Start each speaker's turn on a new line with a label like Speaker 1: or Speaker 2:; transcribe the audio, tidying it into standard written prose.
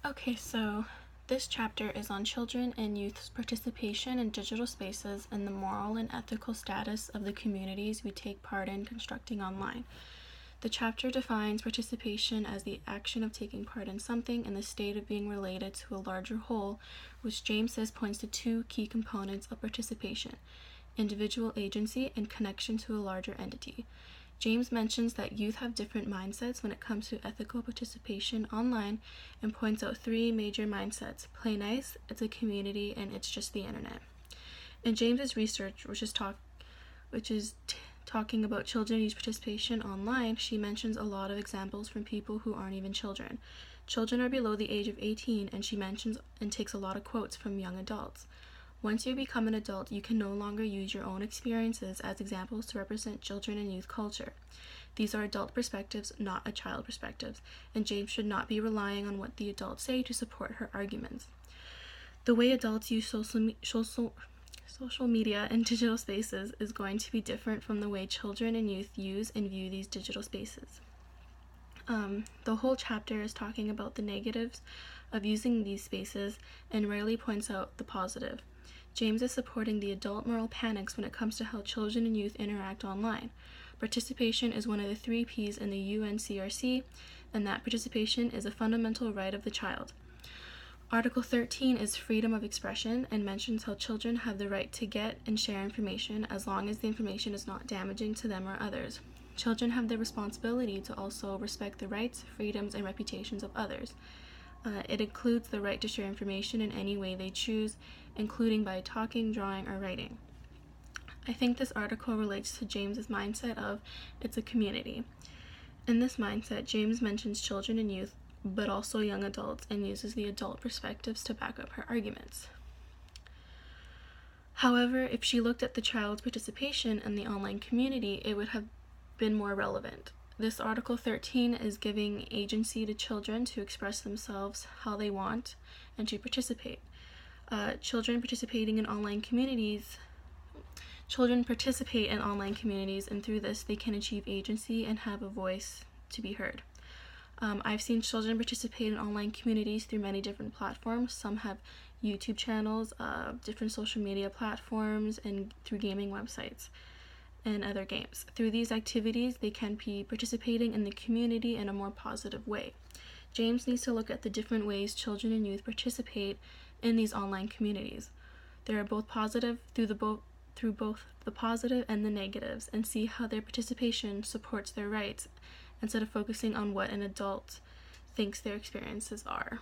Speaker 1: Okay, so this chapter is on children and youth's participation in digital spaces and the moral and ethical status of the communities we take part in constructing online. The chapter defines participation as the action of taking part in something in the state of being related to a larger whole, which James says points to two key components of participation: individual agency and connection to a larger entity. James mentions that youth have different mindsets when it comes to ethical participation online and points out three major mindsets: play nice, it's a community, and it's just the internet. In James's research, which is talking about children youth participation online, she mentions a lot of examples from people who aren't even children. Children are below the age of 18, and she mentions and takes a lot of quotes from young adults. Once you become an adult, you can no longer use your own experiences as examples to represent children and youth culture. These are adult perspectives, not a child perspectives, and James should not be relying on what the adults say to support her arguments. The way adults use social media and digital spaces is going to be different from the way children and youth use and view these digital spaces. The whole chapter is talking about the negatives of using these spaces and rarely points out the positive. James is supporting the adult moral panics when it comes to how children and youth interact online. Participation is one of the 3 Ps in the UNCRC, and that participation is a fundamental right of the child. Article 13 is freedom of expression and mentions how children have the right to get and share information as long as the information is not damaging to them or others. Children have the responsibility to also respect the rights, freedoms, and reputations of others. It includes the right to share information in any way they choose, including by talking, drawing, or writing. I think this article relates to James's mindset of it's a community. In this mindset, James mentions children and youth, but also young adults, and uses the adult perspectives to back up her arguments. However, if she looked at the child's participation in the online community, it would have been more relevant. This Article 13 is giving agency to children to express themselves how they want and to participate. Children participate in online communities, and through this they can achieve agency and have a voice to be heard. I've seen children participate in online communities through many different platforms. Some have YouTube channels, different social media platforms, and through gaming websites and other games. Through these activities, they can be participating in the community in a more positive way. James needs to look at the different ways children and youth participate in these online communities. There are both positive through both the positive and the negatives, and see how their participation supports their rights instead of focusing on what an adult thinks their experiences are.